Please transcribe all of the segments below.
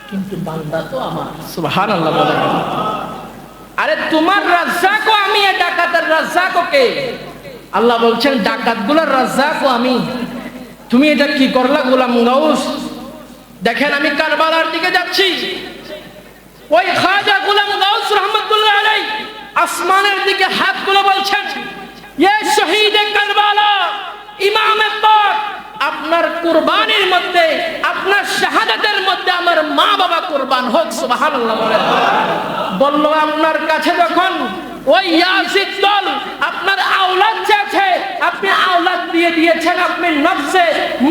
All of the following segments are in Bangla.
কিন্তু বান্দা তো আমার। সুবহানাল্লাহ বলেন। আরে তোমার রাজ্জাকও আমি, এ ডাকাতের রাজ্জাকও কে? আল্লাহ বলছেন ডাকাতগুলোর রাজ্জাকও আমি। তুমি এটা কি করলা গোলাম গাউস? দেখেন আমি কারবালার দিকে যাচ্ছি, ওই খাজা গোলাম গাউস রহমাতুল্লাহ আলাইহি আসমানের দিকে হাত তুলে বলছেন, ইয়ে শহীদে কারবালা, ইমামে পাক, আপনার কুরবানির মধ্যে, আপনার শাহাদাতের মধ্যে আমার মা বাবা কুরবান হোক। সুবহানাল্লাহ বলেন। বলল আপনার কাছে যখন ওই ইয়াজিদ দল আপনার আওলাদ চেয়েছে, আপনি আওলাদ দিয়ে দিয়েছেন, আপনি নফসে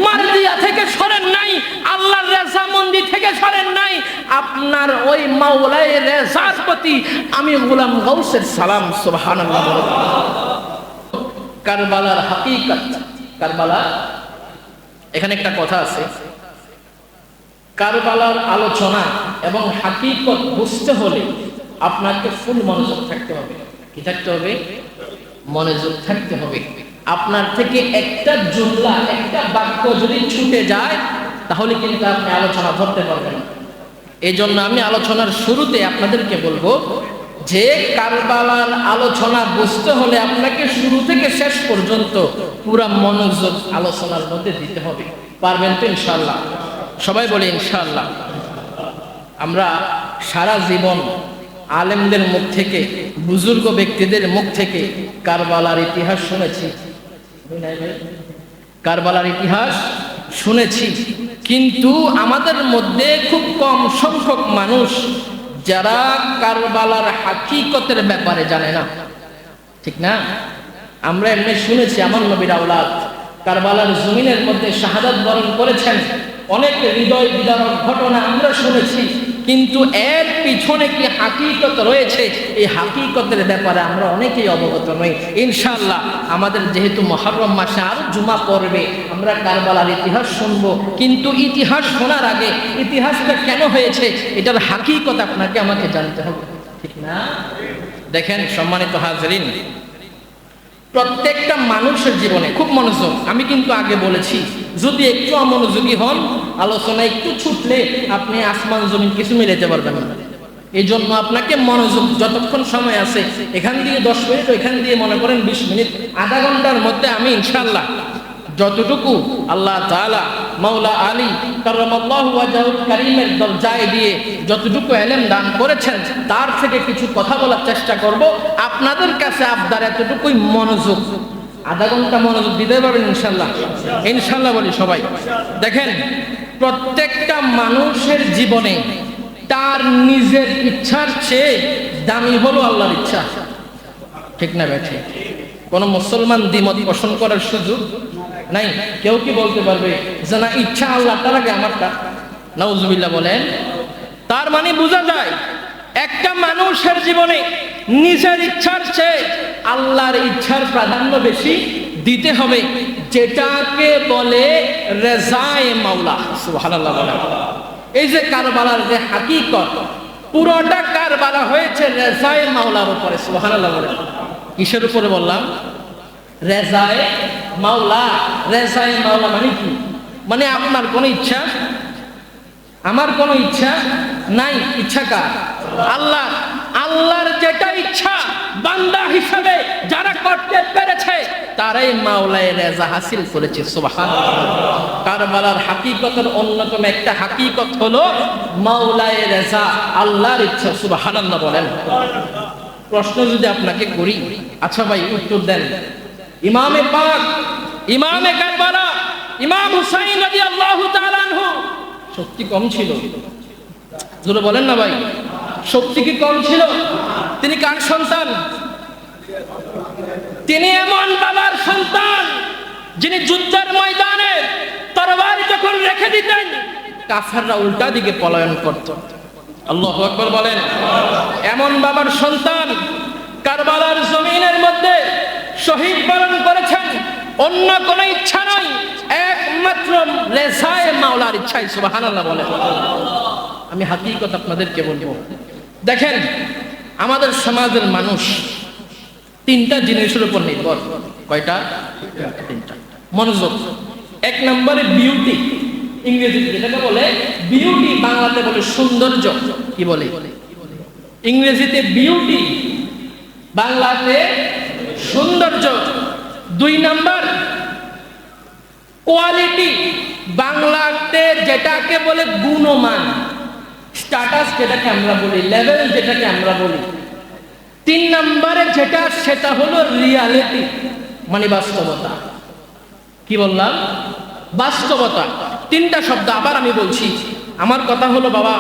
মারদিয়া থেকে সরেন নাই, আল্লাহর রেজামন্দি থেকে সরেন নাই, আপনার ওই মাওলাই রেজার প্রতি আমি গোলাম গাউসের সালাম। সুবহানাল্লাহ বলেন। কারবালার হাকিকত, কারবালা, এখানে একটা কথা আছে, কারবালার আলোচনা এবং হাকিকত বুঝতে হলে আপনাকে ফুল মনোযোগ থাকতে হবে। কি থাকতে হবে? মনোযোগ থাকতে হবে। আপনার থেকে একটা জুমলা, একটা বাক্য যদি ছুটে যায় তাহলে কিন্তু আপনি আলোচনা ধরতে পারবেন না। এই জন্য আমি আলোচনার শুরুতে আপনাদেরকে বলবো যে কারবালার আলোচনা বুঝতে হলে আপনাকে শুরু থেকে শেষ পর্যন্ত পুরা মনোযোগ আলোচনার মধ্যে দিতে হবে। পারবেন তো ইনশাআল্লাহ? সবাই বলি ইনশাআল্লাহ। আমরা সারা জীবন আলেমদের মুখ থেকে, বুজুর্গ ব্যক্তিদের মুখ থেকে কারবালার ইতিহাস শুনেছি, কারবালার ইতিহাস শুনেছি, কিন্তু আমাদের মধ্যে খুব কম সংখ্যক মানুষ যারা কারবালার হাকিকতের ব্যাপারে জানে না, ঠিক না? আমরা এমনি শুনেছি আমার নবীর আওলাদ কারবালার জমিনের মধ্যে শাহাদাত বরণ করেছেন, অনেক হৃদয় বিদারক ঘটনা আমরা শুনেছি, কিন্তু এর পিছনে কি হাকিকত রয়েছে এই হাকিকতের ব্যাপারে আমরা অনেকেই অবগত নই। ইনশাআল্লাহ আমাদের যেহেতু মুহররম মাসে আরো জুমা পড়বে, আমরা কারবালার ইতিহাস শুনবো, কিন্তু ইতিহাস শোনার আগে ইতিহাসটা কেন হয়েছে এটার হাকিকত আপনাকে আমাকে জানতে হবে, ঠিক না? দেখেন সম্মানিত হাজরিন, প্রত্যেকটা মানুষের জীবনে খুব মনোযোগ, আমি কিন্তু আগে বলেছি যদি একটু অমনোযোগী হন আলোচনা একটু ছুটলে আপনি আসমান জমিন কিছু মিলাতে পারবেন না। এই জন্য আপনাকে মনোযোগ, যতক্ষণ সময় আছে এখান দিয়ে 10 মিনিট, ওইখান দিয়ে মনে করেন 20 মিনিট, আধা ঘন্টার মধ্যে আমি ইনশাআল্লাহ যতটুকু আল্লাহ তাআলা মাওলা আলী কাররামাল্লাহু ওয়াজহুল কারীমের দরজায় দিয়ে যতটুকু ইলম দান করেছেন তার থেকে কিছু কথা বলার চেষ্টা করব। আপনাদের কাছে আবদার এতটুকুই মনোযোগ, আধা ঘন্টা মনোযোগ দিতে পারবেন ইনশাআল্লাহ? ইনশাআল্লাহ বলি সবাই। দেখেন প্রত্যেকটা মানুষের জীবনে তার নিজের ইচ্ছার চেয়ে দামি হলো আল্লাহর ইচ্ছা, ঠিক না বেঠিক? কোন মুসলমান দ্বিমত পোষণ করার সুযোগ নাই। কেউ কি বলতে পারবে যে না ইচ্ছা আল্লাহ তার আগে আমারটা? নাউজুবিল্লাহ বলেন। তার মানে বোঝা যায় একটা মানুষের জীবনে নিজের ইচ্ছার চেয়ে আল্লাহর ইচ্ছার প্রাধান্য বেশি দিতে হবে, যেটাকে বলে রেজায়ে মাওলা। সুবহানাল্লাহ বলেন। এই যে কারবালার যে হাকিকত, পুরোটা কারবালা হয়েছে রেজায়ে মাওলার উপরে। সুবহানাল্লাহ বলেন। কিসের উপরে বললাম? রেজায়ে মাওলা। রেজায়ে মাওলা মানে কি? মানে আপনার কোনো ইচ্ছা, আমার কোনো ইচ্ছা নাই, ইচ্ছা কার? আল্লাহ। আল্লাহর যেটা ইচ্ছা বান্দা হিসাবে যারা করতে পেরেছে তারাই মাওলায়ে রেজা হাসিল করেছে। সুবহানাল্লাহ। কারবালার হাকিকতের অন্যতম একটা হাকিকত হলো মাওলায়ে রেজা, আল্লাহর ইচ্ছা। সুবহানাল্লাহ বলেন। প্রশ্ন যদি আপনাকে করি, আচ্ছা ভাই উত্তর দেন, ইমামে পাক, ইমামে কারবালা, ইমাম হুসাইন রাদিয়াল্লাহু তাআলা আনহু শক্তি কম ছিল? জোরে বলেন না ভাই, শক্তি কি কম ছিল? তিনি কার সন্তান? তিনি এমন বাবার সন্তান যিনি যুদ্ধের ময়দানে তরবারি যখন রেখে দিতেন কাফেররা উল্টা দিকে পলায়ন করত। আল্লাহু আকবার বলেন। এমন বাবার সন্তান কারবালার জমিনের মধ্যে শহীদ বরণ করেছেন, অন্য কোনো ইচ্ছা নাই, একমাত্র রেজায়ে মাওলার ইচ্ছাই। সুবহানাল্লাহ বলেন। আমি হাকিকত আপনাদেরকে বলবো। দেখেন আমাদের সমাজের মানুষ তিনটা জিনিসের উপর নির্ভর। কয়টা? তিনটা। মনোযোগ। এক নম্বরে বিউটি, ইংরেজিতে যেটাকে বলে বিউটি, বাংলাতে বলে সৌন্দর্য। কি বলে? ইংরেজিতে বিউটি, বাংলাতে সৌন্দর্য। 2 নাম্বার কোয়ালিটি, বাংলাতে যেটাকে বলে গুণমান, স্ট্যাটাস যেটাকে আমরা বলি, লেভেল যেটাকে আমরা বলি। 3 নম্বরে যেটা, সেটা হলো রিয়ালিটি, মানে বাস্তবতা। কি বললাম? বাস্তবতা। 3টা শব্দ আবার আমি বলছি। আমার কথা হলো বাবা,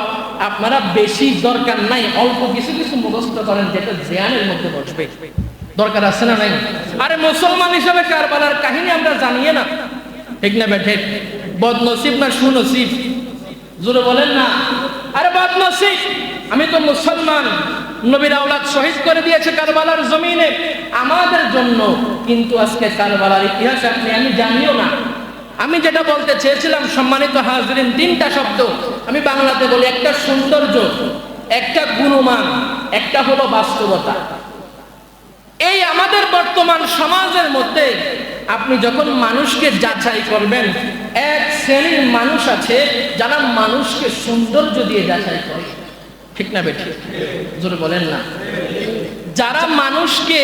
আপনারা বেশি দরকার নাই, অল্প কিছু কিছু মুখস্থ করেন যেটা জ্ঞানের মধ্যে বসবে। দরকার আছে না নাই? আরে মুসলমান হিসেবে কারবালার কাহিনী আমরা জানিয়ে না, ঠিক না বেঠে? বদনসিব না সুনসিব? জোরে বলেন না। আরে বদনসিব, আমি তো মুসলমান, নবীর আওলাদ শহীদ করে দিয়েছে কারবালার জমিনে আমাদের জন্য, কিন্তু আজকে কারবালার ইতিহাস আমি জানিও না। আমি যেটা বলতে চেয়েছিলাম সম্মানিত হাজরিন, 3টা শব্দ আমি বাংলাতে বলি। একটা সৌন্দর্য, একটা গুণমান, একটা হলো বাস্তবতা। এই আমাদের বর্তমান সমাজের মধ্যে আপনি যখন মানুষকে যাচাই করবেন, এক শ্রেণীর মানুষ আছে যারা মানুষকে সৌন্দর্য দিয়ে যাচাই করে, ঠিক না বেঠিক? জোরে বলেন না। যারা মানুষকে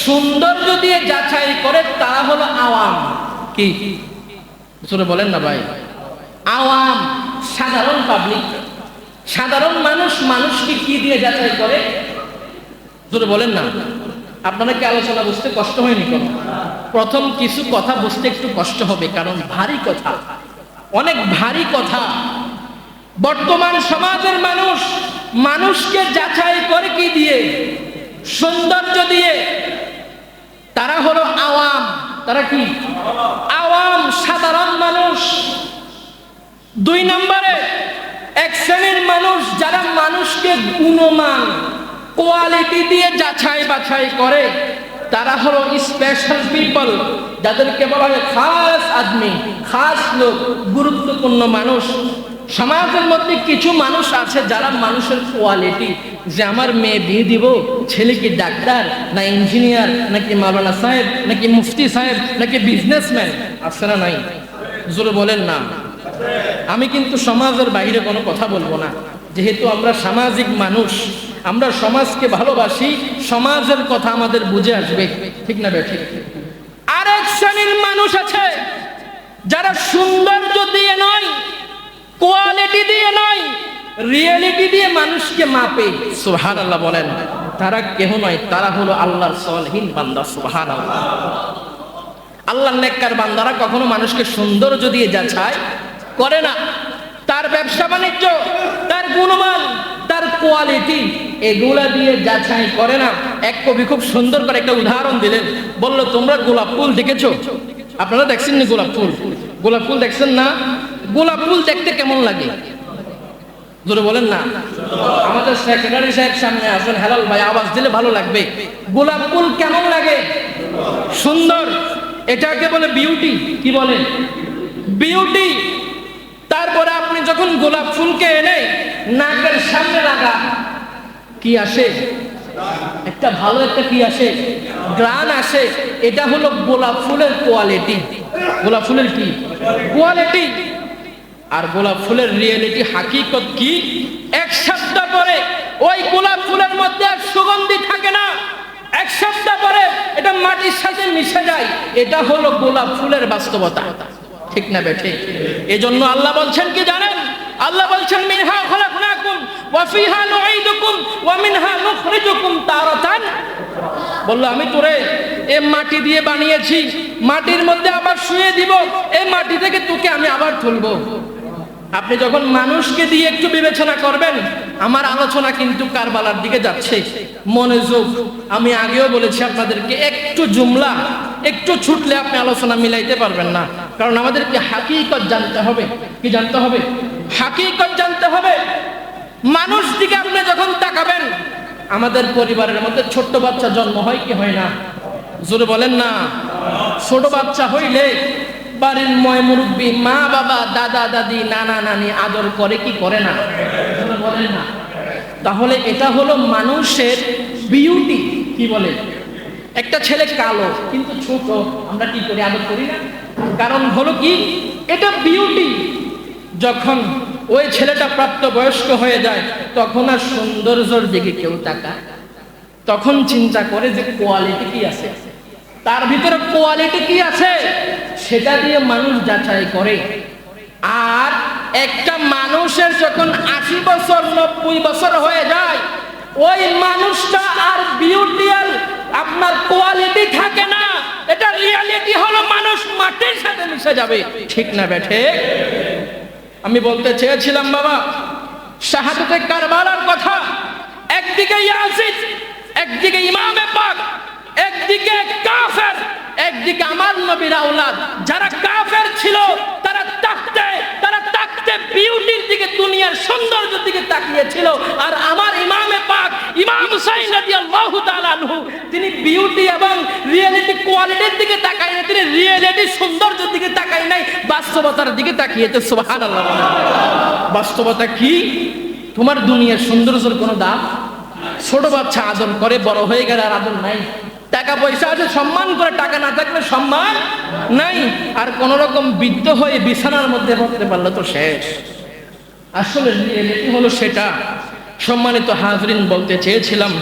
সৌন্দর্য দিয়ে যাচাই করে তারা হলো আওয়াম। কি? জোরে বলেন না ভাই। আওয়াম, সাধারণ পাবলিক, সাধারণ মানুষ মানুষকে কি দিয়ে যাচাই করে? জোরে বলেন না। আপনারা কি আলোচনা বুঝতে কষ্ট হয়নি? কেন? প্রথম কিছু কথা বুঝতে একটু কষ্ট হবে, কারণ ভারী কথা, অনেক ভারী কথা। বর্তমান সমাজের মানুষ মানুষকে যাচাই করে কি দিয়ে? সৌন্দর্য দিয়ে। তারা হলো আওয়াম। তারা কি? আওয়াম, সাধারণ মানুষ। 2 নম্বরে এক শ্রেণীর মানুষ যারা মানুষকে গুণমান, কোয়ালিটি দিয়ে যাচাই বাছাই করে, তারা হলো স্পেশাল পিপল, যাদেরকে বলা হয় খাস আদমি, খাস লোক, গুরুত্বপূর্ণ মানুষ। সমাজের মধ্যে কিছু মানুষ আছে যারা মানুষের কোয়ালিটি, যে আমার মেয়ে বিয়ে দিব, ছেলে কি ডাক্তার না ইঞ্জিনিয়ার, নাকি মাওলানা সাহেব, নাকি মুফতি সাহেব, নাকি বিজনেসম্যান, আছে না নাই? জোরে বলেন না। আমি কিন্তু সমাজের বাইরে কোনো কথা বলবো না, যেহেতু আমরা সামাজিক মানুষ, আমরা সমাজকে ভালোবাসি, সমাজের কথা আমাদের বুঝে আসবে, ঠিক না বেঠিক? আরেক শ্রেণীর মানুষ আছে যারা সৌন্দর্য দিয়ে নয়, কোয়ালিটি দিয়ে নয়, রিয়েলিটি দিয়ে মানুষকে মাপে। সুবহানাল্লাহ বলেন। তারা কেহ নয়, তারা হলো আল্লাহর সলিহিন বান্দা। সুবহানাল্লাহ। আল্লাহর নেককার বান্দারা কখনো মানুষকে সৌন্দর্য দিয়ে যাচাই করে না। তার ব্যবসা বাণিজ্য, তার গুণমান, তার কোয়ালিটি, এগুলা দিয়ে যাচাই করে না। এক কবি খুব সুন্দর করে একটা উদাহরণ দিলেন, বলল তোমরা গোলাপ ফুল দেখেছো? আপনারা দেখছেন না গোলাপ ফুল? গোলাপ ফুল দেখছেন না? গোলাপ ফুল দেখতে কেমন লাগে? জোরে বলেন না। আমাদের সেক্রেটারি সাহেব সামনে আছেন, হেলাল ভাই, আওয়াজ দিলে ভালো লাগবে। গোলাপ ফুল কেমন লাগে? সুন্দর। এটাকে বলে বিউটি। কি বলে? বিউটি। তারপরে আপনি যখন গোলাপ ফুলকে এনে নাকের সামনে লাগা, কি আসে? একটা ভালো একটা কি আসে? গ্রান আসে। এটা হলো গোলাপ ফুলের কোয়ালিটি। গোলাপ ফুলের কি কোয়ালিটি? আর গোলাপ ফুলের রিয়েলিটি, হাকিকত কি? 1 সপ্তাহ পরে ওই গোলাপ ফুলের মধ্যে আর সুগন্ধি থাকে না। 1 সপ্তাহ পরে এটা মাটির সাথে মিশে যায়। এটা হলো গোলাপ ফুলের বাস্তবতা, ঠিক না বেঠিক? এজন্য আল্লাহ বলছেন কি জানেন? আল্লাহ বলছেন মিনহা খলাকনাকুম ওয়া ফিহা নুঈদুকুম ওয়া মিনহা নুখরিজুকুম তারাতান। বলল আমি তোরে এই মাটি দিয়ে বানিয়েছি, মাটির মধ্যে আবার শুয়ে দিব, এই মাটি থেকে তোকে আমি আবার তুলবো। আপনি যখন মানুষকে দিয়ে একটু বিবেচনা করবেন, আমার আলোচনা কিন্তু কারবালার দিকে যাচ্ছে, মনোযোগ। আমি আগেও বলেছি আপনাদেরকে, একটু জুমলা একটু ছুটলে আপনি আলোচনা মিলাইতে পারবেন না, কারণ আমাদেরকে হাকিকত জানতে হবে। কি জানতে হবে? হাকিকত জানতে হবে। মানুষ দিকে আপনি যখন তাকাবেন, আমাদের পরিবারের মধ্যে ছোট্ট বাচ্চা জন্ম হয় কি হয় না? জোরে বলেন না। ছোট বাচ্চা হইলে বাড়ির ময় মুরব্বী, মা বাবা, দাদা দাদি, নানা নানি আদর করে কি করে না? বলেন না। তাহলে এটা হলো মানুষের বিউটি। কি বলে? একটা ছেলে কালো কিন্তু ছোট, আমরা কি করি? আদর করি না? কারণ হলো কি? এটা বিউটি। যখন ওই ছেলেটা প্রাপ্তবয়স্ক হয়ে যায়, তখন আর সৌন্দর্যের দিকে কেউ তাকায়, তখন চিন্তা করে যে কোয়ালিটি কি আছে, তার ভিতরে কোয়ালিটি কি আছে, সেটা দিয়ে মানুষ যাচাই করে। আর একটা মানুষের যখন 80 বছর 90 বছর হয়ে যায়, ওই মানুষটা আর বিউটিয়াল আপনার কোয়ালিটি থাকে না, এটা রিয়ালিটি হলো মানুষ মাটির সাথে মিশে যাবে। ঠিক না বেঠে? আমি বলতে চেয়েছিলাম বাবা, শাহাদাতে কারবালার কথা, একদিকে ইয়াজিদ, একদিকে ইমামে পাক, একদিকে কাফের, একদিকে আমার নবীর আওলাদ। যারা কাফের ছিল তারা তাকতে বিউটির দিকে, দুনিয়ার সৌন্দর্যের দিকে তাকিয়েছিল। আর আমার ইমামে পাক ইমাম হুসাইন রাদিয়াল্লাহু তাআলা আনহু, তিনি বিউটি এবং রিয়েলিটি কোয়ালিটির দিকে তাকায় না, তিনি রিয়েলিটি সৌন্দর্যের দিকে তাকায় নাই, বাস্তবতার দিকে তাকিয়েছে। সুবহানাল্লাহ। বাস্তবতা কি? তোমার দুনিয়ার সৌন্দর্যের কোনো দাম? ছোট বাচ্চা আদর করে, বড় হয়ে গেলে আর আদর নাই। টাকা পয়সা আছে সম্মান করে, টাকা না থাকলে সম্মান নাই। আর কোন রকম বৃদ্ধ হয়ে বিছানার মধ্যে পড়তে পারলে তো শেষ। আসলে রিয়েলিটি হলো সেটা। সম্মানিত হাজরিন, বলতে চেয়েছিলাম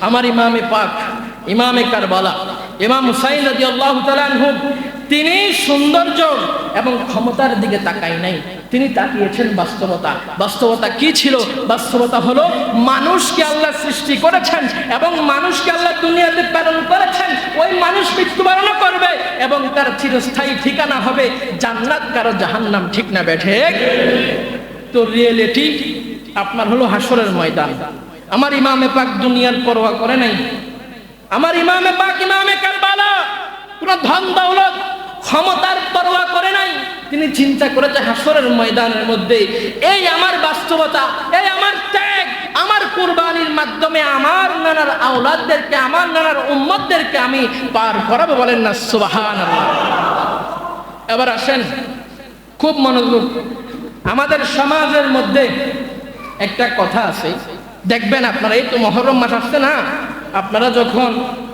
আমার ইমামে পাক, ইমামে কারবালা, ইমাম হুসাইন রাদিয়াল্লাহু তাআলা আনহু, তিনি সৌন্দর্য এবং ক্ষমতার দিকে তাকাই নাই, তিনি তাকিয়েছেন বাস্তবতা। বাস্তবতা কি ছিল? বাস্তবতা হলো মানুষকে আল্লাহ সৃষ্টি করেছেন এবং মানুষকে আল্লাহ দুনিয়াতে প্রেরণ করেছেন। ওই মানুষ মৃত্যুবরণ করবে এবং তার চিরস্থায়ী ঠিকানা হবে জান্নাত কারো জাহান্নাম। ঠিক না বেঠে? তো রিয়েলিটি আপনার হলো হাসরের ময়দান। আমার ইমামে পাক দুনিয়ার পরোয়া করে নাই। আমার ইমামে পাক, ইমামে কারবালা, কোন ধন দৌলত ক্ষমতার পরোয়া করে নাই। তিনি চিন্তা করেছে হাসরের ময়দানের মধ্যে এই আমার বাস্তবতা, এই আমার ত্যাগ, আমার কুরবানির মাধ্যমে আমার নানার আওলাদদেরকে, আমার নানার উম্মতদেরকে আমি পার করাবো। বলেন না সুবহানাল্লাহ। এবার আসেন, খুব মনোযোগ। আমাদের সমাজের মধ্যে একটা কথা আছে, দেখবেন আপনারা, এই তো মহরম মাস আসছে না, আপনারা যখন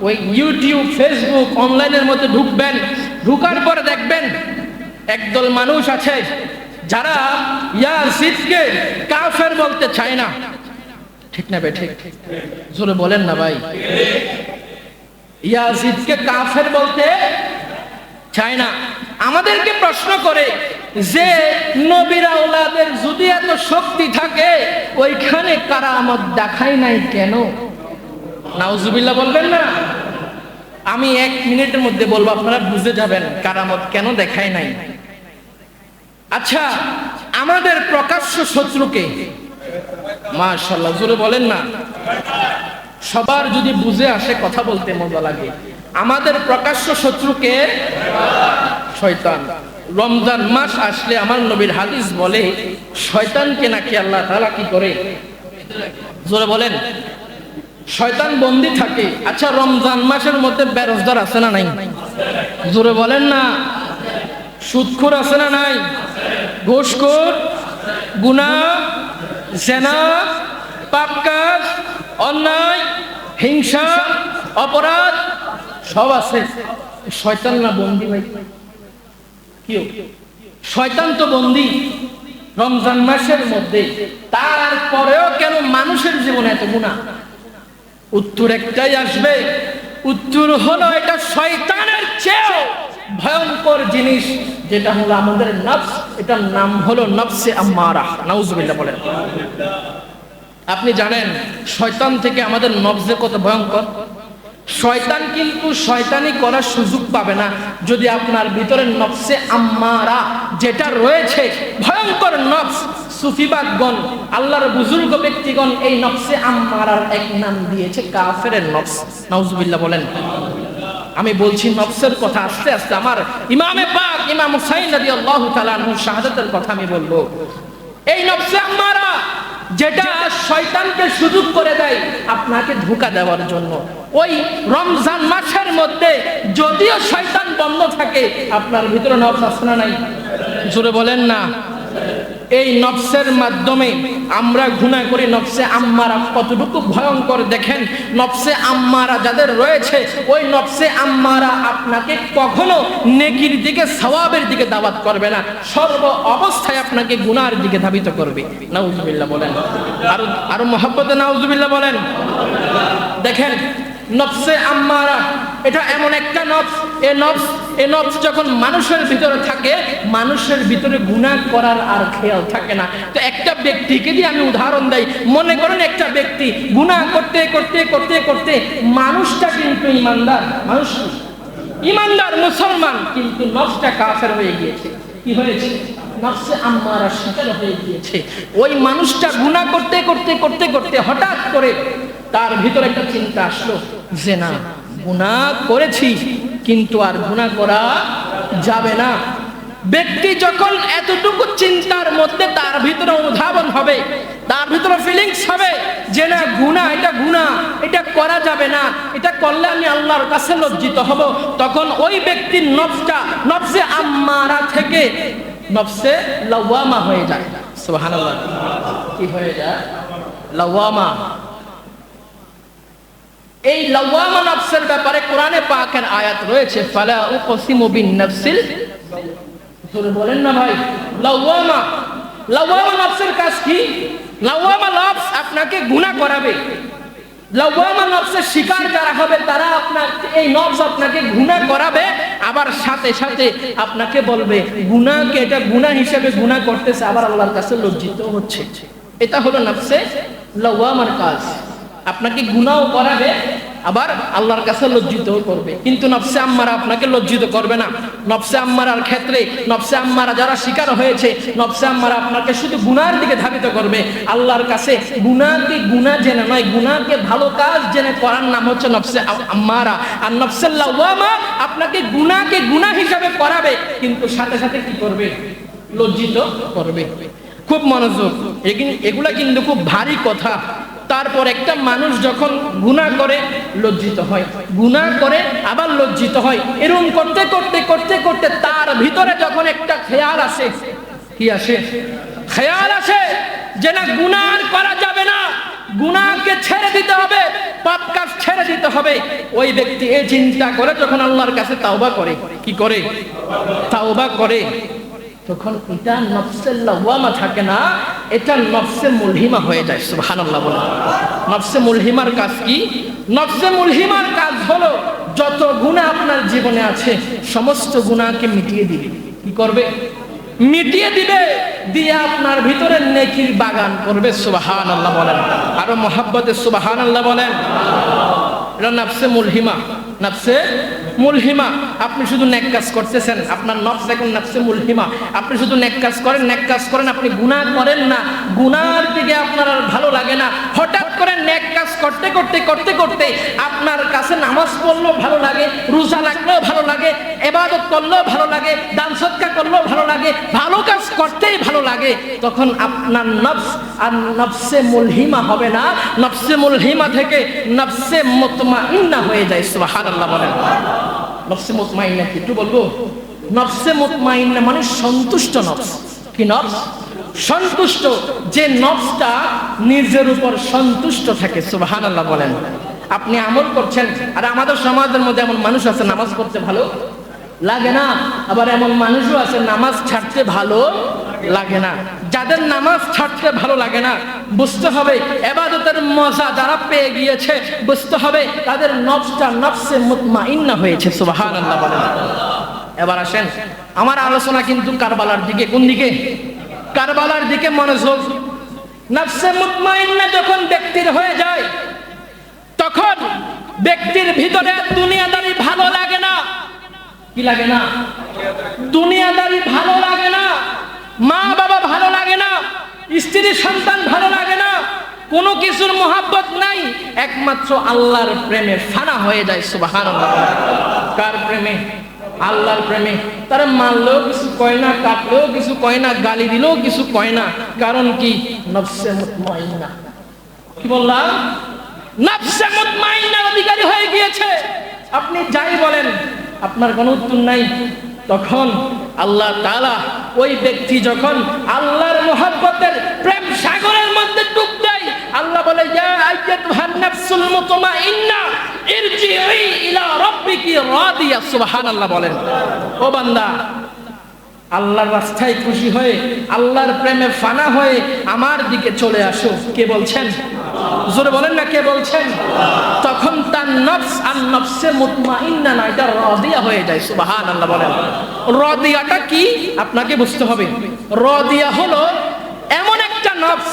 ওই ইউটিউব, ফেসবুক, অনলাইনের মধ্যে ঢুকবেন, ঢুকার পরে দেখবেন একদল মানুষ আছে যারা ইয়াজিদকে কাফের বলতে চায় না। ঠিক না বে? ঠিক জোরে বলেন না ভাই। ইয়াজিদকে কাফের বলতে চায় না। আমাদেরকে প্রশ্ন করে যে নবীর আওলাদের যদি এত শক্তি থাকে, ওইখানে কারামত দেখায় নাই কেন? নাউজুবিল্লাহ বলবেন না? আমি 1 মিনিটের মধ্যে বলবো, আপনারা বুঝে যাবেন কারামত কেন দেখায় নাই। আচ্ছা, আমাদের প্রকাশ্য শত্রুকে, মাশাআল্লাহ জোরে বলেন না, সবার যদি বুঝে আসে কথা বলতে মজা লাগে। আমাদের প্রকাশ্য শত্রুকে শয়তান। রমজান মাস আসলে আমার নবীর হাদিস বলে শয়তানকে নাকি আল্লাহ তাআলা কি করে? জোরে বলেন। শয়তান বন্দী থাকে। আচ্ছা, রমজান মাসের মধ্যে বেরোজগার আছে না নাই? জোরে বলেন না। সুদখোর আছে না নাই? ঘুষখোর, গুনাহ, জিনা, পাপ কাজ, অন্যায়, হিংসা, অপরাধ সব আছে। শয়তান না বন্দী? ভাই কি শয়তান তো বন্দী রমজান মাসের মধ্যে, তারপরেও কেন মানুষের জীবনে এত গুনাহ? উত্তর একটাই আসবে, উত্তর হলো এটা শয়তানের চেয়েও ভয়ঙ্কর জিনিস, যেটা হলো আমাদের নফস। এটার নাম হলো নফসে আম্মারা। নাউজুবিল্লাহ বলেন। আপনি জানেন শয়তান থেকে আমাদের নফস যে কত ভয়ঙ্কর? শয়তান কিন্তু শয়তানি করার সুযোগ পাবে না যদি আপনার ভিতরে নফসে আম্মারা যেটা রয়েছে, ভয়ঙ্কর নফস। সুফিবাদগণ, আল্লাহর বুজুর্গ ব্যক্তিগণ এই নফসে আম্মারার এক নাম দিয়েছে কাফেরের নফস। নাউজুবিল্লাহ বলেন। আমি বলছি নফসের কথা, আস্তে আস্তে আমার ইমামে পাক ইমাম হুসাইন রাদিয়াল্লাহু তাআলা আনহুর শাহাদাতের কথা আমি বলবো। এই নফসে আম্মারা যেটা শয়তানকে সুযোগ করে দেয় আপনাকে ধোঁকা দেওয়ার জন্য। ওই রমজান মাসের মধ্যে যদিও শয়তান বন্ধ থাকে, আপনার ভিতরে নফস আছে না নাই? জোরে বলেন না। এই নফসের মাধ্যমে আমরা গুনাহ করি। নফসে আম্মারা কতটুকু ভয়ঙ্কর দেখেন। নফসে আম্মারা যাদের রয়েছে, ওই নফসে আম্মারা আপনাকে কখনো নেকির দিকে, সওয়াবের দিকে দাওয়াত করবে না, সর্ব অবস্থায় আপনাকে গুনাহের দিকে ধাবিত করবে। নাউজুবিল্লাহ বলেন, আরো মহব্বতে নাউজুবিল্লাহ বলেন। দেখেন নফসে আম্মারা এটা এমন একটা নফস, এই নফস যখন মানুষের ভিতরে থাকে, মানুষের ভিতরে গুনাহ করার আর খেয়াল থাকে না। তো একটা ব্যক্তিকে দিয়ে আমি উদাহরণ দেই, মনে করেন একটা ব্যক্তি গুনাহ করতে করতে করতে করতে মানুষটা কিন্তু ইমানদার মুসলমান, কিন্তু নফসটা কাফের হয়ে গিয়েছে। কি হয়েছে? নফসে আম্মারা শিকার হয়ে গিয়েছে। ওই মানুষটা গুনাহ করতে করতে করতে করতে হঠাৎ করে তার ভিতরে একটা চিন্তা আসলো যে না, গুনাহ করেছি কিন্তু আর গুনাহ করা যাবে না। ব্যক্তি যখন এতটুকু চিন্তার মধ্যে তার ভিতরে উদ্ভাবন হবে, তার ভিতরে ফিলিংস হবে যে না, গুনাহ, এটা গুনাহ, এটা করা যাবে না, এটা করলে আমি আল্লাহর কাছে লজ্জিত হব, তখন ওই ব্যক্তির নফসে আম্মারা থেকে নফসে লাওয়ামা হয়ে যায়। সুবহানাল্লাহ। কি হয়ে যায়? লাওয়ামা। এই লাওয়ামা নফসের ব্যাপারে কোরআনে পাকের আয়াত রয়েছে, ফালা উকসিমু বিন নফসিল, বলেন না ভাই, লাওয়ামা নফসের কাজ কি? লাওয়ামা নফস আপনাকে গুনাহ করাবে। লাওয়ামা নফসের শিকার যারা হবে তারা এই নফস আপনাকে গুনাহ করাবে, আবার সাথে সাথে আপনাকে বলবে গুনাহকে এটা গুনাহ হিসেবে গুনাহ করতেছে, আবার আল্লাহর কাছে লজ্জিত হচ্ছে। এটা হলো নফসে লাওয়ামার কাজ। আপনাকে গুনাহ করাবে, আবার আল্লাহর কাছে লজ্জিত করবে। কিন্তু নফসে আম্মারা আপনাকে লজ্জিত করবে না। নফসে আম্মারার ক্ষেত্রে, নফসে আম্মারা যারা শিকার হয়েছে, নফসে আম্মারা আপনাকে শুধু গুনাহের দিকে ধাবিত করবে। আল্লাহর কাছে গুনাহকে গুনাহ জেনে নয়, গুনাহকে ভালো কাজ জেনে করার নাম হচ্ছে নফসে আম্মারা। আর নফসে লাওয়ামা আপনাকে গুনাহকে গুনাহ হিসাবে করাবে, কিন্তু সাথে সাথে কি করবে? লজ্জিত করবে। খুব মনোযোগ, এগুলা কিন্তু খুব ভারী কথা। তারপর একটা মানুষ যখন গুনাহ করে লজ্জিত হয়, গুনাহ করে আবার লজ্জিত হয়, এরকম করতে করতে করতে করতে তার ভিতরে যখন একটা খেয়াল আসে, কি আসে? খেয়াল আসে যে না, গুনাহ করা যাবে না, গুনাহকে ছেড়ে দিতে হবে, পাপ কাজ ছেড়ে দিতে হবে। ওই ব্যক্তি এই চিন্তা করে যখন আল্লাহর কাছে তাওবা করে, কি করে? তাওবা করে, তখন এটা নফসে লাওয়ামা থাকে না, এটা নফসে মুলহিমা হয়ে যায়। সুবহানাল্লাহ বলে। নফসে মুলহিমার কাজ কি? নফসে মুলহিমার কাজ হলো যত গুনাহ আপনার জীবনে আছে সমস্ত গুনাহকে মিটিয়ে দিবে। কি করবে? মিটিয়ে দিবে, দিয়ে আপনার ভিতরে নেকির বাগান করবে। সুবহানাল্লাহ বলেন, আরো মহব্বতে সুবহানাল্লাহ বলেন। এটা নফসে মুলহিমা। নফসে মুলহিমা। আপনি শুধু নেক কাজ করতেছেন, আপনার নফস এখন নফসে মুলহিমা। আপনি শুধু নেক কাজ করেন, আপনি গুনাহ করেন না, গুনাহর দিকে আপনার আর ভালো লাগে না। হঠাৎ করে নেক কাজ করতে করতে করতে করতে আপনার কাছে নামাজ পড়লেও ভালো লাগে, রোজা রাখলেও ভালো লাগে, ইবাদত করলেও ভালো লাগে, দান সদকা করলেও ভালো লাগে, ভালো কাজ করতেই ভালো লাগে। তখন আপনার নফস আর নফসে মুলহিমা হবে না, নফসে মুলহিমা থেকে নফসে মুতমাইন্না হয়ে যায়। সুবহানাল্লাহ বলেন। নফসে মুতমাইন্না কি একটু বলবো? নফসে মুতমাইন্না মানে সন্তুষ্ট নফস। কি নফস? সন্তুষ্ট। যে নফসটা নিজের উপর সন্তুষ্ট থাকে। সুবহানাল্লাহ বলেন। আপনি আমল করছেন, আর আমাদের সমাজের মধ্যে এমন মানুষ আছে নামাজ পড়তে ভালো লাগে না, আবার এমন মানুষও আছে নামাজ ছাড়তে ভালো লাগে না। যাদের নামাজ ছাড়তে ভালো লাগে না, বুঝতে হবে ইবাদতের মজা যারা পেয়ে গিয়েছে, বুঝতে হবে তাদের নফসটা নফসে মুতমাইন্না হয়েছে। সুবহানাল্লাহ বলেন। এবার আসেন, আমার আলোচনা কিন্তু কারবালার দিকে। কোন দিকে? কারবালার দিকে মনোযোগ। নফসে মুতমাইন্না যখন ব্যক্তির হয়ে যায়, তখন ব্যক্তির ভিতরে দুনিয়াদারি ভালো লাগে না। কি লাগে না? দুনিয়াদারি ভালো লাগে না, মা বাবা ভালো লাগে না, স্ত্রী সন্তান ভালো লাগে না, কোনো কিছুর মহাব্বত নাই, একমাত্র আল্লাহর প্রেমে ফানা হয়ে যায়। সুবহানাল্লাহ। কার প্রেমে? আল্লাহর প্রেমে। তারা মারলেও কিছু কয় না, কাটলেও কিছু কয় না, গালি দিলেও কিছু কয় না। কারণ কি? নফসে মুতমাইন্না। কি বললাম? নফসে মুতমাইন্নার অধিকারী হয়ে গিয়েছে। আপনি যাই বলেন আপনার কোনো উত্তর নাই। তখন আল্লাহ তাআলা ওই ব্যক্তি যখন আল্লাহর মুহাব্বতের প্রেম সাগরের মধ্যে ডুব দেয়। আল্লাহ বলে ইয়া আইয়াতুহান নাফসুল মুতমাইন্না ইরজিই ইলা রাব্বিকি রাদিয়া। সুবহানাল্লাহ বলেন। ও বান্দা, আল্লাহর রাস্তায় খুশি হয়ে, আল্লাহর প্রেমে ফানা হয়ে আমার দিকে চলে আসো। কে বলছেন? জোরে বলেন না, কে বলছেন? তখন তার নফস আর নফসে মুতমাইন্না না, এটা রাদিয়া হয়ে যায়। সুবহানাল্লাহ বলেন। রাদিয়াটা কি আপনাকে বুঝতে হবে। রাদিয়া হলো এমন একটা নফস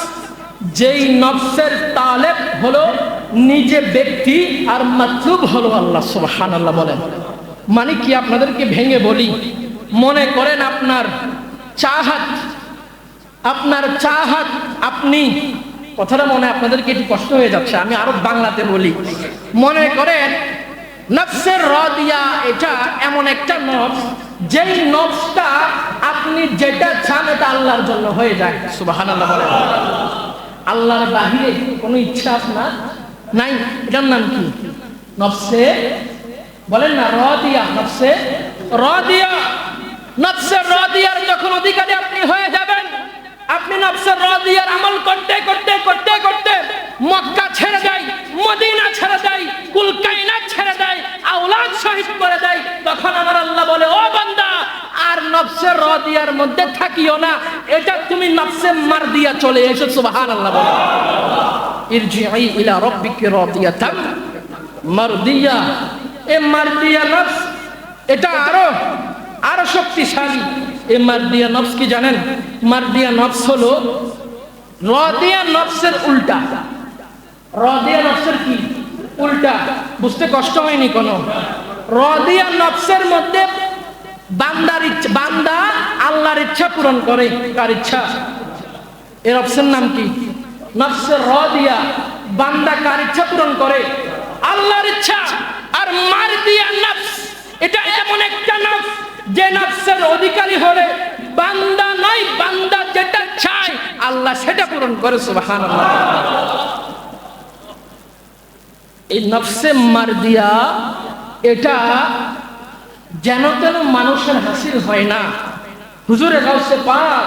যেই নফসের তালেব হলো নিজে ব্যক্তি আর মাতলুব হলো আল্লাহ। সুবহানাল্লাহ বলেন। মানে কি আপনাদেরকে ভেঙে বলি, মনে করেন আপনার চাহাত আপনি, কথাটা মনে আপনাদেরকে একটু কষ্ট হয়ে যাচ্ছে, আমি আরো বাংলাতে বলি। মনে করেন নফসের রাদিয়া এটা এমন একটা নফস যেই নফসটা আপনি যেটা চান এটা আল্লাহর জন্য হয়ে যায়। সুবহানাল্লাহ বলেন। আল্লাহর বাহিরে কোনো ইচ্ছা আপনার নাই, এটার নাম কি? নফসে বলেন না রাদিয়া। নফসে রাদিয়া, নফসের রাদিয়ার যখন অধিকারী আপনি হয়ে যাবেন, আপনি নফসের রাদিয়ার আমল করতে করতে করতে করতে মক্কা ছেড়ে দেয়, মদিনা ছেড়ে দেয়, কুল কায়নাত ছেড়ে দেয়, আওলাদ শহীদ করে দেয়, তখন আমার আল্লাহ বলে ও বান্দা আর নফসের রাদিয়ার মধ্যে থাকিও না, এটা তুমি নফসে মারদিয়া চলে এসো। সুবহানাল্লাহ বলে। ইরজিই ইলা রাব্বিকি রাদিয়াতাম মারদিয়া। এ মারদিয়া নফস এটা আরো শক্তিশালী। এই মারদিয়া নফস কি জানেন? মারদিয়া নফস হলো রাদিয়া নফসের উল্টা। রাদিয়া নফসের কি উল্টা? বুঝতে কষ্ট হয়নি কোনো? রাদিয়া নফসের মধ্যে বান্দা আল্লাহর ইচ্ছা পূরণ করে। কার ইচ্ছা? এর নফসের নাম কি? নফসের রাদিয়া। বান্দা কার ইচ্ছা পূরণ করে? আল্লাহর ইচ্ছা। আর মারদিয়া নফস এটা এমন একটা নফস যে নফসের অধিকারী হলে বান্দা নয়, বান্দা যেটা চায় আল্লাহ সেটা পূরণ করে। সুবহানাল্লাহ। এই নফসে মারদিয়া এটা যেন তেন মানুষের হাসিল হয় না। হুজুরে গাউসে পাক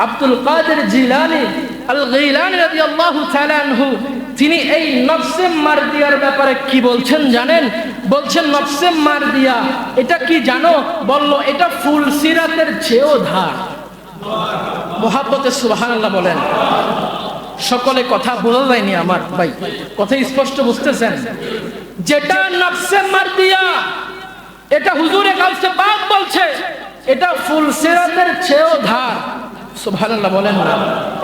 আব্দুল কাদের জিলানী আল গিলানী রাদিয়াল্লাহু তাআলা আনহু তিনি এই নফসে মারদিয়ার ব্যাপারে কি বলছেন জানেন? বলছেন নফসে মারদিয়া এটা কি জানো? বলল এটা ফুল সিরাতের চেয়েও ধার। মুহাব্বতে সুবহানাল্লাহ বলেন। সকলে কথা বোঝা যায়নি আমার ভাই, কথা স্পষ্ট বুঝতেছেন? যেটা নফসে মারদিয়া এটা হুজুরে গাউসে পাক বলছে এটা ফুল সিরাতের চেয়েও ধার। সুবহানাল্লাহ বলেন না।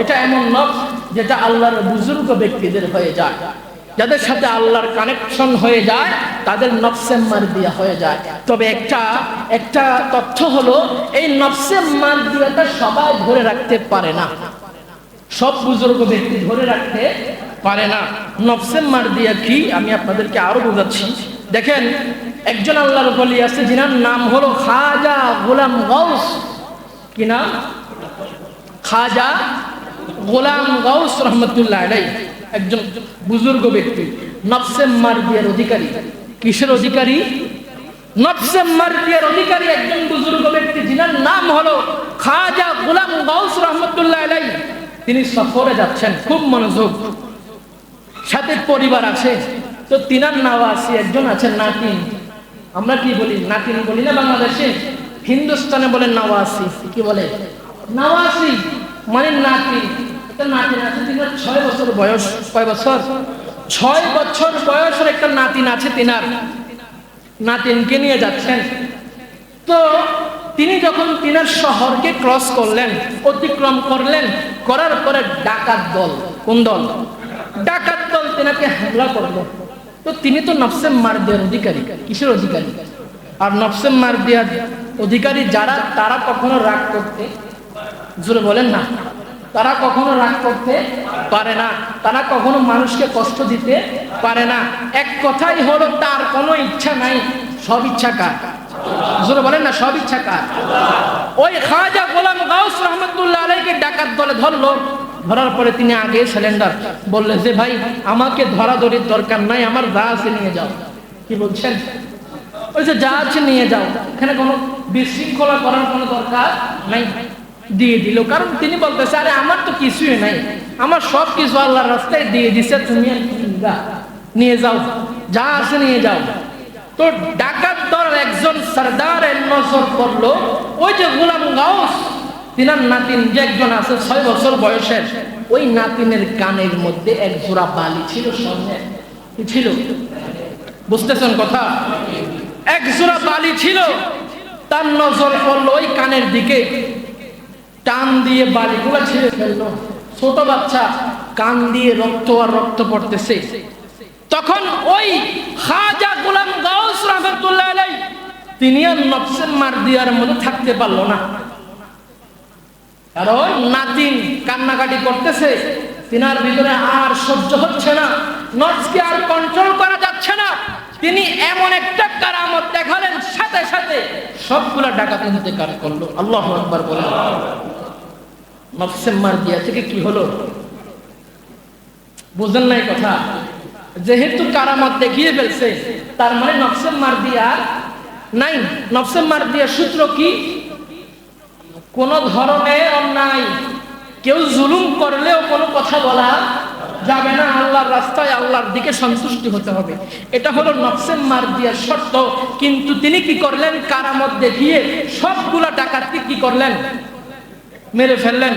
এটা এমন নফস যেটা আল্লাহর বুজুর্গ ব্যক্তিদের হয়ে যায়, যাদের সাথে আল্লাহর কানেকশন হয়ে যায় তাদের নফসে মারদিয়া হয়ে যায়। তবে একটা তথ্য হলো এই নফসে মারদিয়াটা সবাই ধরে রাখতে পারে না, সব বুজুর্গ ব্যক্তি ধরে রাখতে পারে না। নফসে মারদিয়া কি আমি আপনাদেরকে আরো বোঝাচ্ছি। দেখেন একজন আল্লাহর ওলি আছে যিনার নাম হলো খাজা গোলাম গাউস। কি নাম? খাজা গোলাম গাউস রহমতুল্লাহ আলাইহি। একজন বুজুর্গ ব্যক্তি, নফসে মারদিয়ার অধিকারী। কিসের অধিকারী? নফসে মারদিয়ার অধিকারী একজন বুজুর্গ ব্যক্তি যিনার নাম হলো খাজা গোলাম গাউস রহমতুল্লাহ আলাইহি। তিনি সফরে যাচ্ছেন, খুব মনোযোগ, সাথে পরিবার আছে। তো তিনার নাওয়াসি একজন আছেন নাতিন। আমরা কি বলি? নাতিন বলি না বাংলাদেশে, হিন্দুস্তানে বলে নাওয়াসি। কি বলে? নাওয়াসি মানে নাতিন। একটা নাতিন আছে, তিনার 6 বছর বয়স। কয় বছর? 6 বছর বয়সের একটা নাতিন আছে। তিনার নাতিনকে নিয়ে যাচ্ছেন। তো তিনি যখন তিনার শহরকে ক্রস করলেন, অতিক্রম করলেন, করার পরে ডাকাত দল, কোন দল? ডাকাত দল তিনাকে হামলা করলো। তো তিনি তো নফসে মারদিয়ার অধিকারী। কিসের অধিকারী? আর নফসে মারদিয়ার অধিকারী যারা, তারা কখনো রাগ করতে, জোরে বলেন না, তারা কখনো রাগ করতে পারে না, তারা কখনো মানুষকে কষ্ট দিতে পারে না। এক কথাই হলো তার কোনো ইচ্ছা নাই, সব ইচ্ছা কার? জোরে বলেন না, সব ইচ্ছা কার? ওই খাজা গোলাম গাউস রহমতুল্লাহ আলাইহিকে ডাকাত দলে ধরলো। ধরার পরে তিনি আগে সিলিন্ডার বললেন যে ভাই আমাকে ধরাধরির দরকার নাই, আমার যা আছে নিয়ে যাও। কি বলছেন? ওই যে যা আছে নিয়ে যাও, এখানে কোনো বিশৃঙ্খলা করার কোনো দরকার নাই। দিয়ে দিল। কারণ তিনি বলতেছে, আরে আমার তো কিছুই নাই, আমার সব কিছু আল্লাহর রাস্তায় দিয়ে দিছে, তুমি আর কি নিয়ে যাও, যা আছে নিয়ে যাও। তো ডাকাত দল একজন সরদারের নজর পড়লো, ওই যে গোলাম গাউস তিনার নাতিন যে একজন আছে 6 বছর বয়সের, ওই নাতিনের কানের মধ্যে এক জোড়া বালি ছিল, স্বর্ণের। কি ছিল? বুঝতেছেন কথা? এক জোড়া বালি ছিল। তার নজর পড়লো ওই কানের দিকে, টান দিয়ে বালিগুলা ছিঁড়ে ফেললো। ছোট বাচ্চা, কান দিয়ে রক্ত আর রক্ত পড়তেছে। তখন ওই খাজা গোলাম গাউস রাহমাতুল্লাহ আলাইহি তিনি আর নফসে মারদিয়ার মধ্যে থাকতে পারলো না। কারণ নাতিন কান্নাকাটি করতেছে, তিনার ভিতরে আর সহ্য হচ্ছে না, নফসকে আর কন্ট্রোল করা যাচ্ছে না। তিনি এমন একটা কারামত দেখালেন, সাথে সাথে সবগুলা ডাকাত ইন্তেকাল করলো। আল্লাহু আকবার বলেন। নফসে মারদিয়া থেকে কি হলো? বুঝেন নাই কথা? যেহেতু কারামত দেখিয়ে ফেলছে, তার মানে নফসে মারদিয়া নাই। নফসে মারদিয়ার সূত্র কি? কোন ধরনের অন্যায়, কেউ জুলুম করলেও কোনো কথা বলা যাবে না, আল্লাহর রাস্তায় আল্লাহর দিকে সন্তুষ্টি হতে হবে। এটা হলো নফসে মারদিয়ার শর্ত। কিন্তু তিনি কি করলেন? কারামত দেখিয়ে সবগুলা ডাকাতকে কি করলেন? মেরে ফেললেন।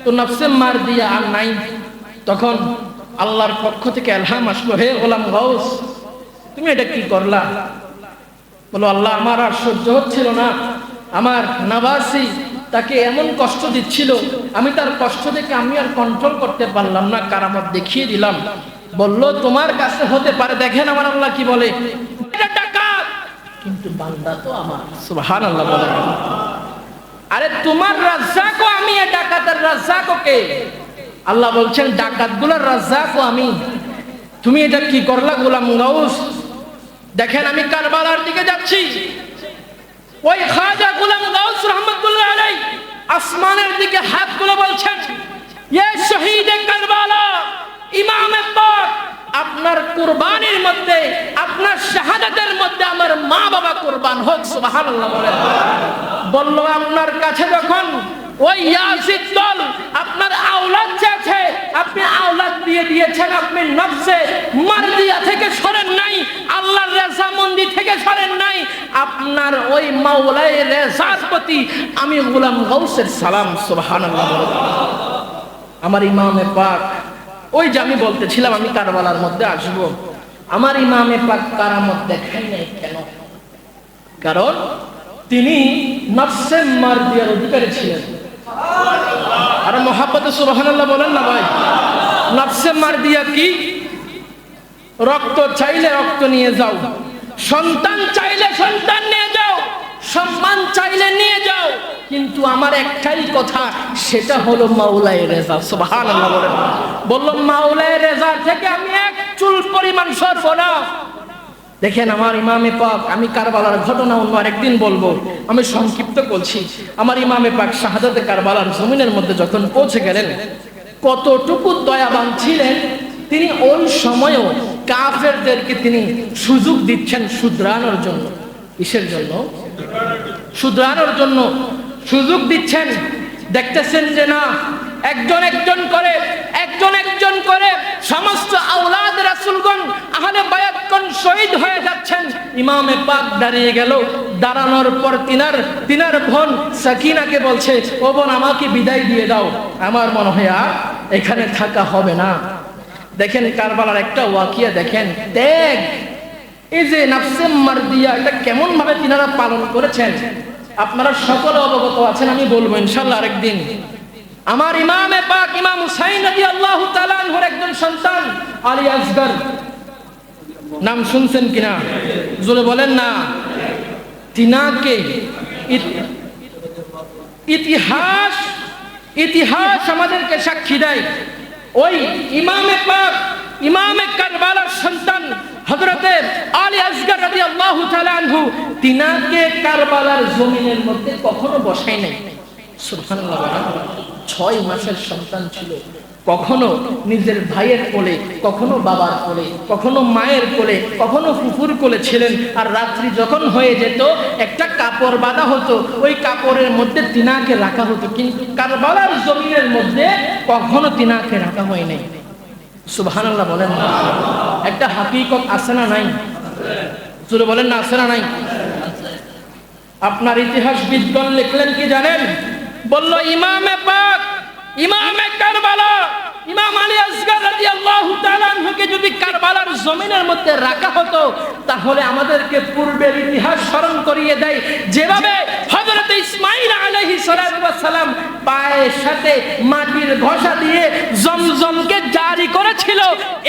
তো নফসে মারদিয়া আর নাই। তখন আল্লাহর পক্ষ থেকে ইলহাম আসলো, হে গোলাম গাউস, তুমি এটা কি করলা? বলো, আল্লাহ আমার আর সহ্য হচ্ছিল না, আমার নওয়াসি তাকে এমন কষ্ট দিচ্ছিল, আমি তার কষ্ট দেখে আমি আর কন্ট্রোল করতে পারলাম না, কারামত দেখিয়ে দিলাম। বললো, তোমার কাছে হতে পারে, দেখেন আমার আল্লাহ কি বলে, এটা ডাকাত কিন্তু বান্দা তো আমার। সুবহানাল্লাহ বলেন। আরে তোমার রাজ্জাকও আমি, এ ডাকাতের রাজ্জাকও কে? আল্লাহ বলছেন, ডাকাতগুলোর রাজ্জাকও আমি। তুমি এটা কি করলা গোলাম গাউস? দেখেন আমি কারবালার দিকে যাচ্ছি। ওই খাজা গোলাম গাউস রাহমাতুল্লাহ আলাইহি আসমানের দিকে হাত তুলে বলছেন, ইয়ে শহীদ কারবালা, ইমামে পাক, আপনার কুরবানির মধ্যে, আপনার শাহাদাতের মধ্যে আমার মা বাবা কুরবান হোক। সুবহানাল্লাহ বলেন। বলল, আপনার কাছে যখন ওই ইয়াজিদ দল আপনার আওলাদ চাইছে, আপনি আওলাদ দিয়ে দিয়েছেন, আপনি নফসে মারদিয়া থেকে সরেন নাই, আল্লাহর রেজামন্দি থেকে সরেন নাই, আপনার ওই মাওলায়ে রেজার প্রতি আমি গোলাম গাউসের সালাম। সুবহানাল্লাহ। আমার ইমামে পাক, ওই যে আমি বলতেছিলাম আমি কারবালার মধ্যে আসবো, আমার ইমামে পাক কারামত দেখাই নাই কেন? কারণ তিনি নফসে মারদিয়ার অধিকারী ছিলেন। আর মোহাব্বতে সুবহানাল্লাহ বলেন না ভাই। নফসে মারদিয়া কি? রক্ত চাইলে রক্ত নিয়ে যাও, সন্তান চাইলে সন্তান নিয়ে যাও, সম্মান চাইলে নিয়ে যাও, কিন্তু আমার একটাই কথা, সেটা হলো মাওলায়ে রেজা। সুবহানাল্লাহ বলেন। বলল, মাওলায়ে রেজা থেকে আমি এক চুল পরিমাণ সরব না। দেখেন আমার ইমামে পাক, আমি কারবালার ঘটনা অন্য আরেকদিন বলবো, আমি সংক্ষিপ্ত বলছি। আমার ইমামে পাক শাহাদাতে কারবালার জমিনের মধ্যে যখন পৌঁছে গেলেন, কতটুকু দয়াবান ছিলেন তিনি। ওই সময়ও কাফেরদেরকে তিনি সুযোগ দিচ্ছেন শুধরানোর জন্য। কিসের জন্য? শুধরানোর জন্য সুযোগ দিচ্ছেন। দেখতেছেন যে না, একজন একজন করে সমস্ত আওলাদ রাসূলগণ, আহলে বায়াতগণ শহীদ হয়ে যাচ্ছেন। ইমামে পাক দাঁড়িয়ে গেল। দাঁড়ানোর পর তিনার বোন সাকিনাকে বলছে, ও বোন, আমাকে বিদায় দিয়ে দাও, আমার মনে হয় আর এখানে থাকা হবে না। দেখেন কারবালার একটা ওয়াকিয়া দেখেন, ত্যাগ, এই যে নফসে মারদিয়া, এটা কেমন ভাবে তিনারা পালন করেছেন আপনারা সকলে অবগত আছেন। আমি বলবো ইনশাআল্লাহ আরেকদিন। আমার ইমামে পাক ইমাম হুসাইন রাদিয়াল্লাহু তাআলা আনহুর একজন সন্তান আলী আসগর, নাম শুনছেন কিনা জোরে বলেন না। তিনাকে ইতিহাস আমাদেরকে সাক্ষী দেয়, ওই ইমামে পাক, ইমামে কারবালার সন্তান হযরতে আলী আসগর রাদিয়াল্লাহু তাআলা আনহু, তিনাকে কারবালার জমিনের মধ্যে কখনো বসায় নাই। সুবহানাল্লাহ। 6 মাসের সন্তান ছিল, কখনো নিজের ভাইয়ের কোলে, কখনো বাবার কোলে, কখনো মায়ের কোলে, কখনো ফুফুর কোলে ছিলেন। আর রাত্রি যখন হয়ে যেত একটা কাপড় বাঁধা হতো, ওই কাপড়ের মধ্যে তিনাকে রাখা হতো। কিন্তু কারবালার জমিনের মধ্যে কখনো তিনাকে রাখা হয় নাই। সুবহানাল্লাহ বলেন না? একটা হাকিকত আছে না নাই? জোরে বলেন না, আছে না নাই? আপনার ইতিহাসবিদগণ লিখলেন কি জানেন? বলল ইমামে পাক, ইমামে কারবালা, ইমাম আলী আসগর রাদিয়াল্লাহু তাআলা আনহুকে যদি কারবালার জমিনের মধ্যে রাখা হতো, তাহলে আমাদেরকে পূর্বের ইতিহাস স্মরণ করিয়ে দেয়। যেভাবে হযরত ইসমাঈল আলাইহিস সালাতু ওয়াস সালাম পায়ের সাথে মাটির ঘষা দিয়ে জমজমকে জারি করেছিল,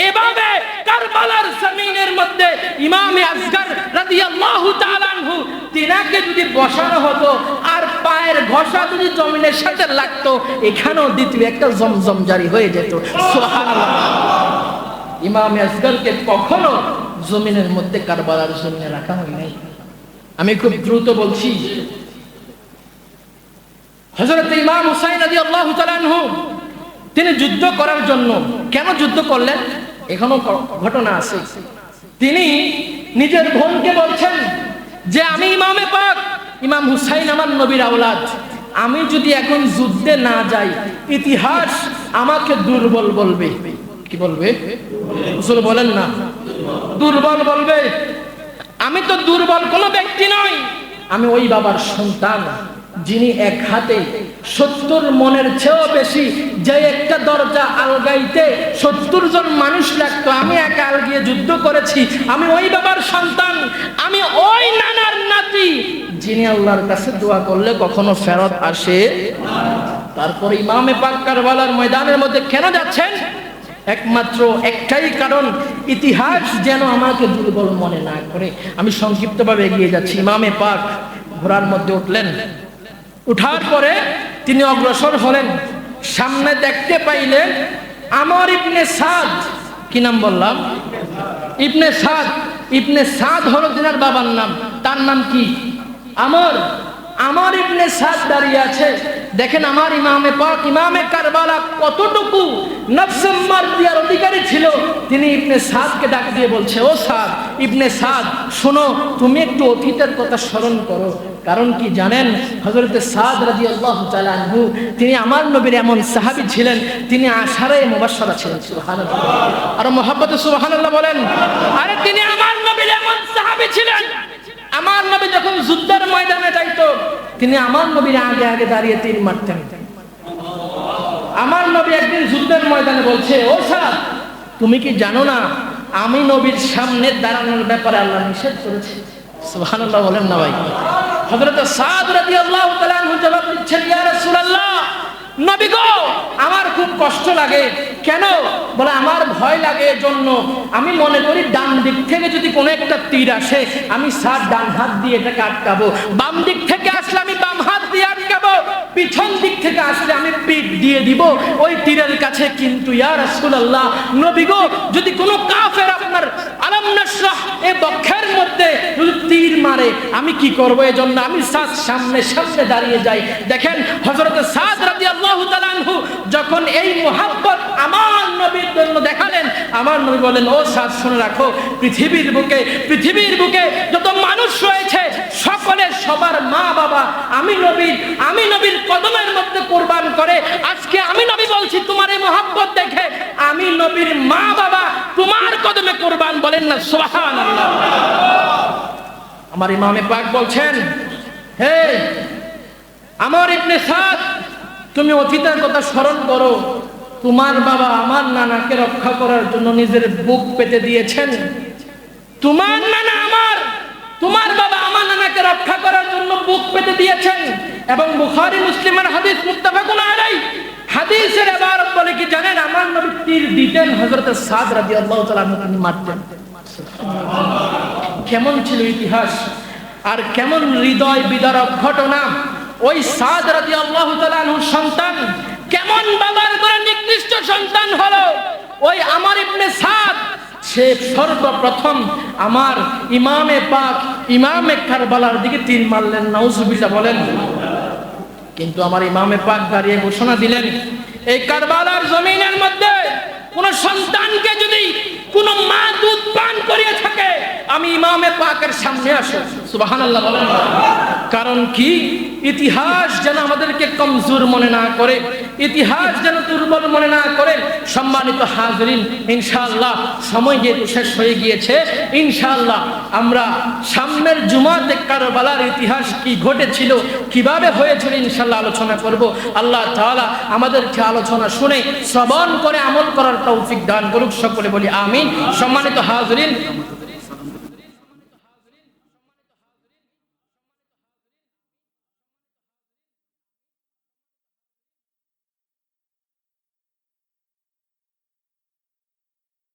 এভাবে কারবালার জমিনের মধ্যে ইমামে আসগর রাদিয়াল্লাহু তাআলা আনহু তিনাকে যদি বসানো হতো আর পায়ের ঘষা যদি জমিনের সাথে লাগতো, এখানেও দ্বিতীয় একটা জমজম জারি হয়ে যেত। সুবহানাল্লাহ। ইমামে আসগরকে কখনো জমিনের মধ্যে কারবালার জমিনে রাখা হয় নাই। আমি খুব দ্রুত বলছি। হযরত ইমাম হুসাইন রাদিয়াল্লাহু তাআলা আনহু তিনি যুদ্ধ করার জন্য কেন যুদ্ধ করলেন এখনো ঘটনা আছে। তিনি নিজের বোনকে বলছেন যে আমি ইমামে পাক, ইমাম হুসাইন আমার নবীর আওলাদ, আমি যদি এখন যুদ্ধে না যাই ইতিহাস আমাকে দুর্বল বলবে। কি বলবে? আসলে বলেন না, দুর্বল বলবে। আমি তো দুর্বল কোনো ব্যক্তি নই, আমি ওই বাবার সন্তান যিনি এক হাতে 70 মনের চেয়েও বেশি, যে একটা দরজা আলগাইতে 70 জন মানুষ লাগতো, আমি একা আলগিয়ে যুদ্ধ করেছি। আমি ওই বাবার সন্তান, আমি ওই নানার নাতি যিনি আল্লাহর কাছে দোয়া করলে কখনো ফেরত আসে। তারপর ইমামে পাক কারবালার ময়দানের মধ্যে কেন যাচ্ছেন? একমাত্র একটাই কারণ, ইতিহাস যেন আমাকে দুর্বল মনে না করে। আমি সংক্ষিপ্তভাবে এগিয়ে যাচ্ছি। ইমামে পাক ঘোড়ার মধ্যে উঠলেন, উঠার পরে তিনি অগ্রসর হলেন। সামনে দেখতে পাইলেন আমর ইবনে সাদ। কি নাম বললাম? ইবনে সাদ। ইবনে সাদ হলো তিনার বাবার নাম। তার নাম কি? আমর। আমর ইবনে সাদ দাঁড়িয়ে আছে। দেখেন আমার ইমামে পাক, ইমামে কারবালা কতটুকু নফসে মারদিয়ার অধিকারী ছিল। তিনি ইবনে সাদকে ডাক দিয়ে বলছে, ও সাদ, ইবনে সাদ শোনো, তুমি একটু অতীতের কথা স্মরণ করো। কারণ কি জানেন? হযরত সাদ রাদিয়াল্লাহু তাআলা আনহু তিনি আমার নবীর এমন সাহাবী ছিলেন, তিনি আশারে মুবাশশারা ছিলেন। সুবহানাল্লাহ। আর মুহাব্বতে সুবহানাল্লাহ বলেন। আরে তিনি আমার নবীর এমন সাহাবী ছিলেন, আমার নবী যখন যুদ্ধের ময়দানে যাইতো তিনি আমার নবীর আগে আগে দাঁড়িয়ে তীর মারতেন। আমার নবী একদিন যুদ্ধের ময়দানে বলছে, ও সাদ, তুমি কি জানো না আমি নবীর সামনে দাঁড়ানোর ব্যাপারে আল্লাহ নিষেধ করেছে? সুবহানাল্লাহ বলেন না ভাই? হযরত সাদ রাদিয়াল্লাহু তাআলা আনহু জবাব দিচ্ছেন, ইয়া রাসূলুল্লাহ, নবী গো, আমার খুব কষ্ট লাগে। কেন? বলে আমার ভয় লাগে এজন্য আমি মনে করি ডান দিক থেকে যদি কোনো একটা তীর আসে আমি সাদ ডান হাত দিয়ে এটাকে আটকাবো, বাম দিক থেকে আসলে আমি বাম হাত দিয়ে আটকাবো, পিছন দিক থেকে আসলে আমি পিঠ দিয়ে দিব ওই তীরের কাছে। কিন্তু ইয়া রাসূলুল্লাহ, নবী গো, যদি কোনো কাফের আপনার আলাম নাশরাহ এই বক্ষের মধ্যে যদি তীর মারে আমি কি করব? এজন্য আমি সাদ সামনে সামনে দাঁড়িয়ে যাই। দেখেন হযরত সাদ রাদিয়াল্লাহু তাআলা আনহু যখন এই মুহাব্বত আমার নবীর জন্য দেখালেন, আমার নবী বলেন, ও সাদ শুনে রাখো, পৃথিবীর বুকে যত মানুষ রয়েছে সকলের সবার মা বাবা আমি নবীর কদমের মধ্যে কুরবান করে। আজকে আমি নবী বলছি তোমার এই মুহাব্বত দেখে আমি নবীর মা বাবা তোমার কদমে কুরবান। বলেন না সুবহানাল্লাহ। আমার ইমামে পাক বলছেন, হে আমর ইবনে সাদ, তুমি অতীতের কথা স্মরণ করো। তোমার বাবা আমার নানাকে রক্ষা করার জন্য নিজের বুক পেতে দিয়েছেন। তোমার বাবা আমার নানাকে রক্ষা করার জন্য বুক পেতে দিয়েছেন। এবং বুখারী মুসলিমের হাদিস মুত্তাফাকুন আলাইহি, হাদিসের ইবারত বলে কি জানেন? আমার নবী তীর দিতেন, হযরত সাদ রাদিয়াল্লাহু তাআলা তিনি মারতেন। কেমন ছিল ইতিহাস আর কেমন হৃদয় বিদারক ঘটনা! ওই সাদ রাদিয়াল্লাহু তাআলা আনহুর সন্তান কেমন বাবার করে নিকৃষ্ট সন্তান হলো। ওই আমর ইবনে সাদ সে সর্বপ্রথম আমার ইমামে পাক, ইমামে কারবালার দিকে তীর মারলেন। নাউজুবিল্লাহ বলেন। কিন্তু আমার ইমামে পাক দাঁড়িয়ে ঘোষণা দিলেন, এই কারবালার জমিনের মধ্যে কোন সন্তানকে যদি কোন মা দুধ পান করিয়ে থাকে, আমি ইমামে পাকের সামনে আসো, সুবহানাল্লাহ বলেন। কারণ কি? ইতিহাস যেন আমাদেরকে কমজোর মনে না করে, ইতিহাস যেন দুর্বল মনে না করে। সম্মানিত হাজরিন, ইনশাআল্লাহ সময় যেহেতু শেষ হয়ে গিয়েছে, ইনশাআল্লাহ আমরা সামনের জুমাতে কারবালার ইতিহাস কি ঘটেছিল, কিভাবে হয়েছিল, ইনশাআল্লাহ আলোচনা করব। আল্লাহ তাআলা আমাদেরকে আলোচনা শুনে শ্রবণ করে আমল করার তৌফিক দান করুক, সকলে বলি আমিন। সম্মানিত হাজরিন,